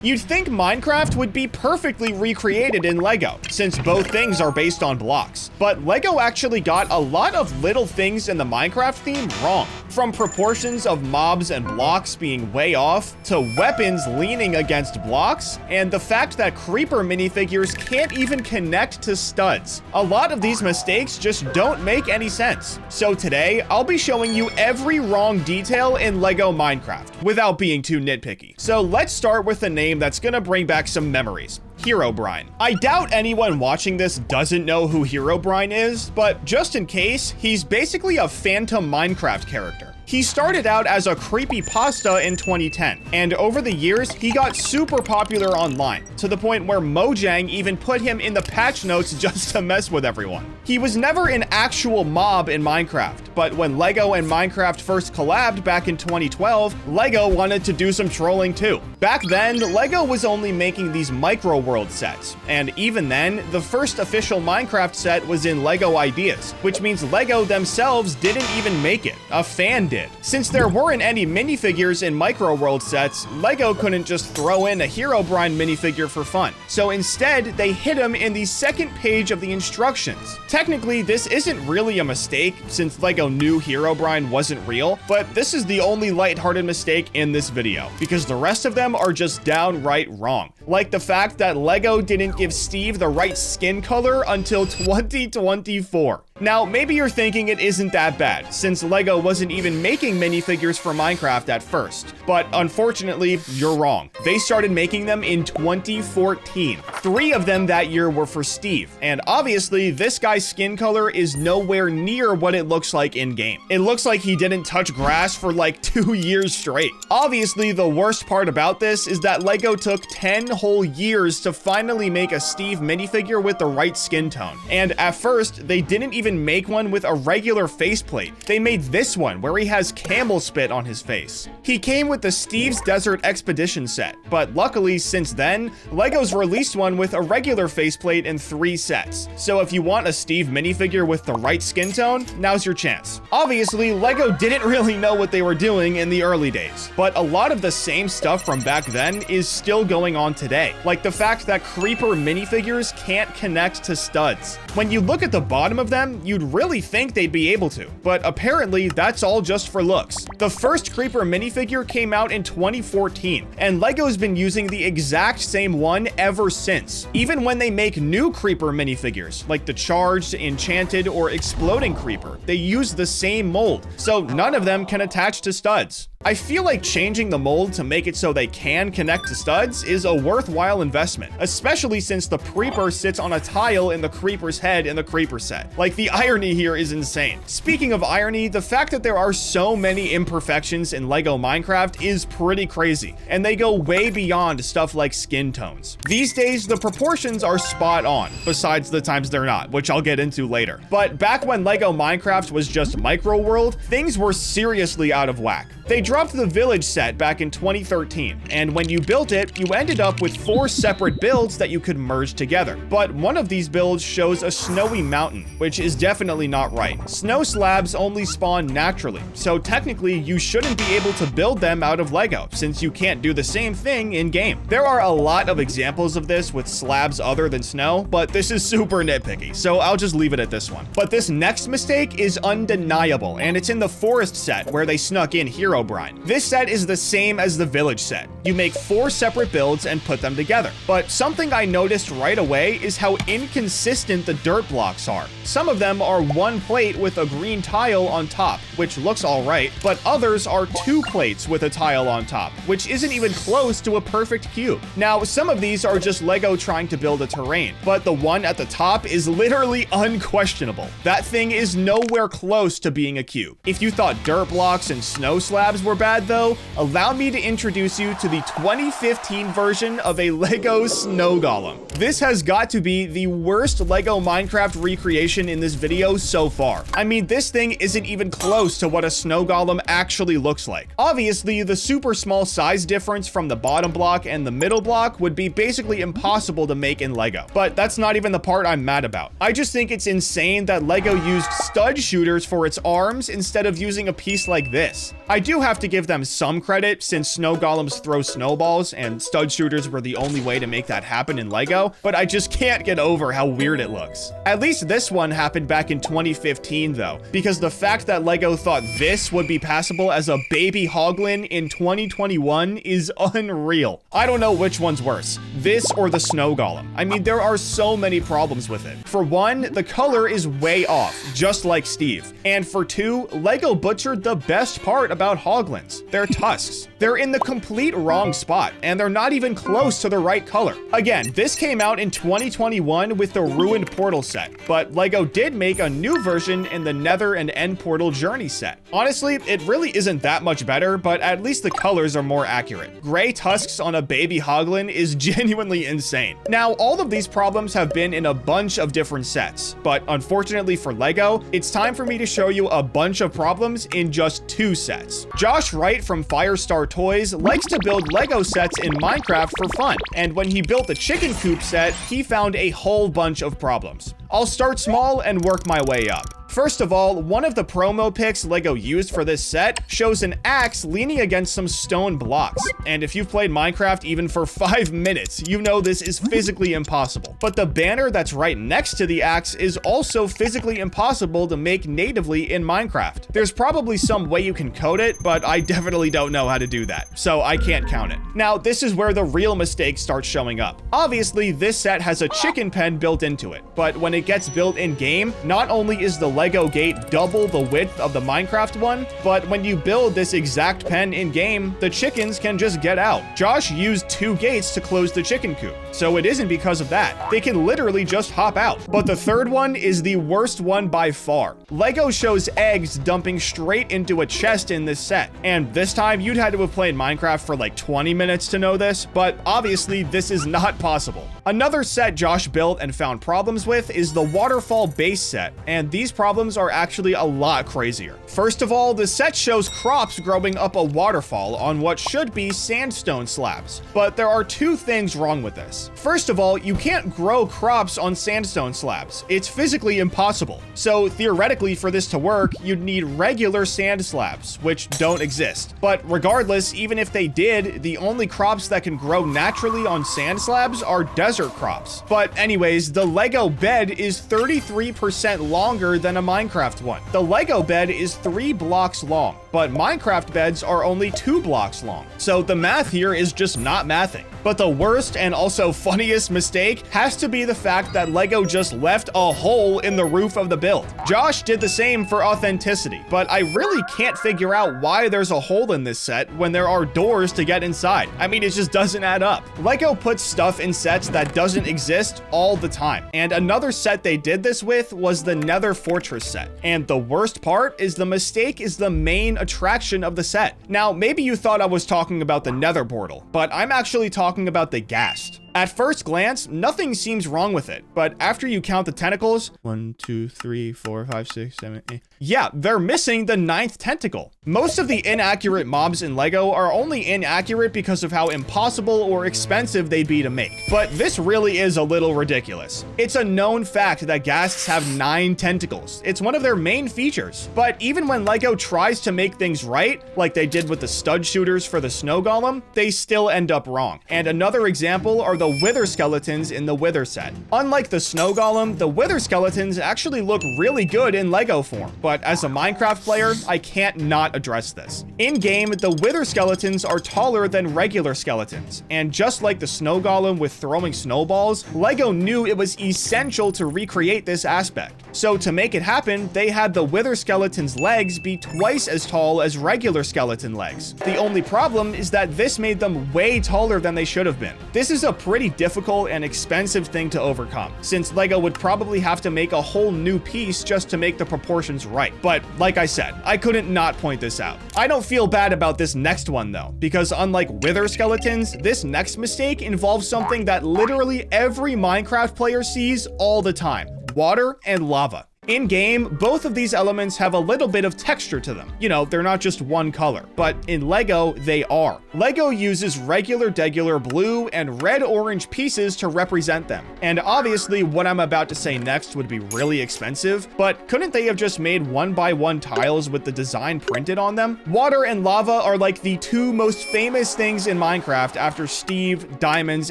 You'd think Minecraft would be perfectly recreated in Lego, since both things are based on blocks. But Lego actually got a lot of little things in the Minecraft theme wrong. From proportions of mobs and blocks being way off, to weapons leaning against blocks, and the fact that creeper minifigures can't even connect to studs. A lot of these mistakes just don't make any sense. So today, I'll be showing you every wrong detail in Lego Minecraft, without being too nitpicky. So let's start with the name that's gonna bring back some memories. Herobrine. I doubt anyone watching this doesn't know who Herobrine is, but just in case, he's basically a phantom Minecraft character. He started out as a creepypasta in 2010, and over the years, he got super popular online, to the point where Mojang even put him in the patch notes just to mess with everyone. He was never an actual mob in Minecraft, but when Lego and Minecraft first collabed back in 2012, Lego wanted to do some trolling too. Back then, Lego was only making these micro world sets, and even then, the first official Minecraft set was in Lego Ideas, which means Lego themselves didn't even make it, a fan did. Since there weren't any minifigures in micro world sets, Lego couldn't just throw in a Herobrine minifigure for fun. So instead, they hid him in the second page of the instructions. Technically, this isn't really a mistake, since Lego knew Herobrine wasn't real, but this is the only lighthearted mistake in this video, because the rest of them are just downright wrong. Like the fact that Lego didn't give Steve the right skin color until 2024. Now, maybe you're thinking it isn't that bad, since Lego wasn't even making minifigures for Minecraft at first. But unfortunately, you're wrong. They started making them in 2014. 3 of them that year were for Steve, and obviously, this guy's skin color is nowhere near what it looks like in-game. It looks like he didn't touch grass for like 2 years straight. Obviously, the worst part about this is that Lego took 10 whole years to finally make a Steve minifigure with the right skin tone. And at first, they didn't even make one with a regular faceplate. They made this one where he has camel spit on his face. He came with the Steve's Desert Expedition set, but luckily since then, Lego's released one with a regular faceplate in 3 sets. So if you want a Steve minifigure with the right skin tone, now's your chance. Obviously, Lego didn't really know what they were doing in the early days, but a lot of the same stuff from back then is still going on today, like the fact that creeper minifigures can't connect to studs. When you look at the bottom of them, you'd really think they'd be able to, but apparently that's all just for looks. The first creeper minifigure came out in 2014, and Lego's been using the exact same one ever since. Even when they make new creeper minifigures, like the charged, enchanted, or exploding creeper, they use the same mold, so none of them can attach to studs. I feel like changing the mold to make it so they can connect to studs is a worthwhile investment, especially since the creeper sits on a tile in the creeper's head in the creeper set. Like, the irony here is insane. Speaking of irony, the fact that there are so many imperfections in Lego Minecraft is pretty crazy, and they go way beyond stuff like skin tones. These days, the proportions are spot on, besides the times they're not, which I'll get into later. But back when Lego Minecraft was just micro world, things were seriously out of whack. They dropped the village set back in 2013, and when you built it, you ended up with 4 separate builds that you could merge together. But one of these builds shows a snowy mountain, which is definitely not right. Snow slabs only spawn naturally, so technically you shouldn't be able to build them out of Lego, since you can't do the same thing in-game. There are a lot of examples of this with slabs other than snow, but this is super nitpicky, so I'll just leave it at this one. But this next mistake is undeniable, and it's in the forest set where they snuck in Herobrine. This set is the same as the village set. You make 4 separate builds and put them together. But something I noticed right away is how inconsistent the dirt blocks are. Some of them are 1 plate with a green tile on top, which looks alright, but others are 2 plates with a tile on top, which isn't even close to a perfect cube. Now, some of these are just Lego trying to build a terrain, but the one at the top is literally unquestionable. That thing is nowhere close to being a cube. If you thought dirt blocks and snow slabs were bad though, allow me to introduce you to the 2015 version of a Lego snow golem. This has got to be the worst Lego Minecraft recreation in this this video so far. I mean, this thing isn't even close to what a snow golem actually looks like. Obviously, the super small size difference from the bottom block and the middle block would be basically impossible to make in Lego. But that's not even the part I'm mad about. I just think it's insane that Lego used stud shooters for its arms instead of using a piece like this. I do have to give them some credit since snow golems throw snowballs and stud shooters were the only way to make that happen in Lego, but I just can't get over how weird it looks. At least this one happened back in 2015 though, because the fact that Lego thought this would be passable as a baby hoglin in 2021 is unreal. I don't know which one's worse, this or the snow golem. I mean, there are so many problems with it. For one, the color is way off, just like Steve. And for two, Lego butchered the best part about hoglins, their tusks. They're in the complete wrong spot, and they're not even close to the right color. Again, this came out in 2021 with the Ruined Portal set, but Lego did make a new version in the Nether and End Portal Journey set. Honestly, it really isn't that much better, but at least the colors are more accurate. Gray tusks on a baby hoglin is genuinely insane. Now, all of these problems have been in a bunch of different sets, but unfortunately for Lego, it's time for me to show you a bunch of problems in just 2 sets. Josh Wright from Firestar Toys likes to build Lego sets in Minecraft for fun, and when he built the chicken coop set, he found a whole bunch of problems. I'll start small and work my way up. First of all, one of the promo pics Lego used for this set shows an axe leaning against some stone blocks. And if you've played Minecraft even for 5 minutes, you know this is physically impossible. But the banner that's right next to the axe is also physically impossible to make natively in Minecraft. There's probably some way you can code it, but I definitely don't know how to do that, so I can't count it. Now, this is where the real mistakes start showing up. Obviously, this set has a chicken pen built into it, but when it gets built in-game, not only is the Lego gate double the width of the Minecraft one, but when you build this exact pen in-game, the chickens can just get out. Josh used 2 gates to close the chicken coop, so it isn't because of that. They can literally just hop out. But the third one is the worst one by far. Lego shows eggs dumping straight into a chest in this set, and this time you'd had to have played Minecraft for like 20 minutes to know this, but obviously this is not possible. Another set Josh built and found problems with is the Waterfall base set, and these problems are actually a lot crazier. First of all, the set shows crops growing up a waterfall on what should be sandstone slabs, but there are 2 things wrong with this. First of all, you can't grow crops on sandstone slabs. It's physically impossible. So theoretically, for this to work, you'd need regular sand slabs, which don't exist. But regardless, even if they did, the only crops that can grow naturally on sand slabs are desert crops. But anyways, the Lego bed is 33% longer than a Minecraft one. The Lego bed is 3 blocks long, but Minecraft beds are only 2 blocks long. So the math here is just not mathing. But the worst and also funniest mistake has to be the fact that Lego just left a hole in the roof of the build. Josh did the same for authenticity, but I really can't figure out why there's a hole in this set when there are doors to get inside. I mean, it just doesn't add up. Lego puts stuff in sets that doesn't exist all the time. And another set they did this with was the Nether Fortress set. And the worst part is the mistake is the main attraction of the set. Now, maybe you thought I was talking about the Nether portal, but I'm actually talking about the ghast. At first glance, nothing seems wrong with it, but after you count the tentacles, 1, 2, 3, 4, 5, 6, 7, 8, yeah, they're missing the 9th tentacle. Most of the inaccurate mobs in Lego are only inaccurate because of how impossible or expensive they'd be to make. But this really is a little ridiculous. It's a known fact that ghasts have 9 tentacles. It's one of their main features. But even when Lego tries to make things right, like they did with the stud shooters for the snow golem, they still end up wrong. And another example are the wither skeletons in the wither set. Unlike the snow golem, the wither skeletons actually look really good in Lego form, but as a Minecraft player, I can't not address this. In-game, the wither skeletons are taller than regular skeletons, and just like the snow golem with throwing snowballs, Lego knew it was essential to recreate this aspect. So to make it happen, they had the wither skeleton's legs be twice as tall as regular skeleton legs. The only problem is that this made them way taller than they should have been. This is a pretty difficult and expensive thing to overcome, since Lego would probably have to make a whole new piece just to make the proportions right. But like I said, I couldn't not point this out. I don't feel bad about this next one though, because unlike wither skeletons, this next mistake involves something that literally every Minecraft player sees all the time: water and lava. In game, both of these elements have a little bit of texture to them. You know, they're not just one color, but in Lego, they are. Lego uses regular degular blue and red-orange pieces to represent them. And obviously, what I'm about to say next would be really expensive, but couldn't they have just made 1x1 tiles with the design printed on them? Water and lava are like the two most famous things in Minecraft after Steve, diamonds,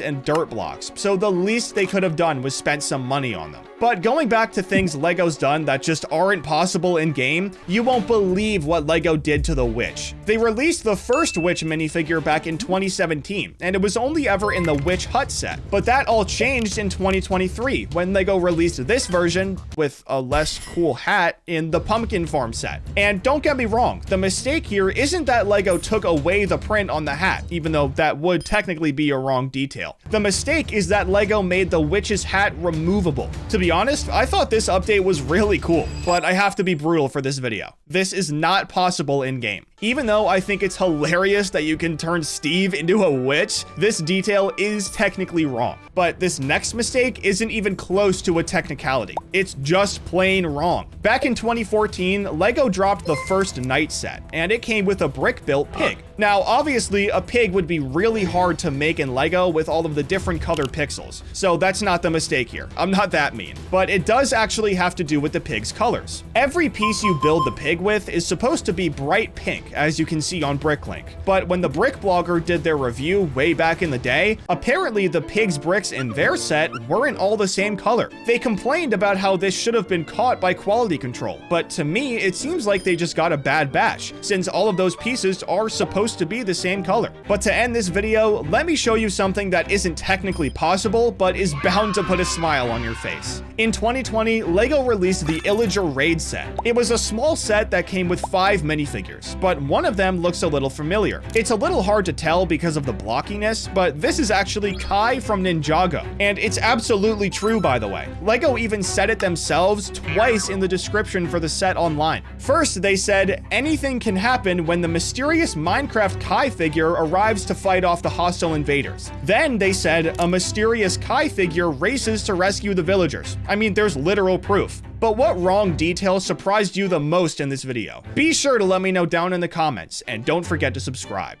and dirt blocks, so the least they could have done was spent some money on them. But going back to things Lego's done that just aren't possible in-game, you won't believe what Lego did to the witch. They released the first witch minifigure back in 2017, and it was only ever in the witch hut set. But that all changed in 2023, when Lego released this version, with a less cool hat, in the pumpkin farm set. And don't get me wrong, the mistake here isn't that Lego took away the print on the hat, even though that would technically be a wrong detail. The mistake is that Lego made the witch's hat removable. To be honest, I thought this update was really cool, but I have to be brutal for this video. This is not possible in-game. Even though I think it's hilarious that you can turn Steve into a witch, this detail is technically wrong. But this next mistake isn't even close to a technicality. It's just plain wrong. Back in 2014, Lego dropped the first night set, and it came with a brick-built pig. Now, obviously, a pig would be really hard to make in Lego with all of the different colored pixels, so that's not the mistake here. I'm not that mean. But it does actually have to do with the pig's colors. Every piece you build the pig with is supposed to be bright pink, as you can see on Bricklink. But when the brick blogger did their review way back in the day, apparently the pig's bricks in their set weren't all the same color. They complained about how this should have been caught by quality control, but to me, it seems like they just got a bad batch, since all of those pieces are supposed to be the same color. But to end this video, let me show you something that isn't technically possible, but is bound to put a smile on your face. In 2020, Lego released the Illager Raid set. It was a small set that came with 5 minifigures, but one of them looks a little familiar. It's a little hard to tell because of the blockiness, but this is actually Kai from Ninjago. And it's absolutely true, by the way. Lego even said it themselves twice in the description for the set online. First, they said, anything can happen when the mysterious Minecraft Kai figure arrives to fight off the hostile invaders. Then they said, a mysterious Kai figure races to rescue the villagers. I mean, there's literal proof. But what wrong detail surprised you the most in this video? Be sure to let me know down in the comments, and don't forget to subscribe.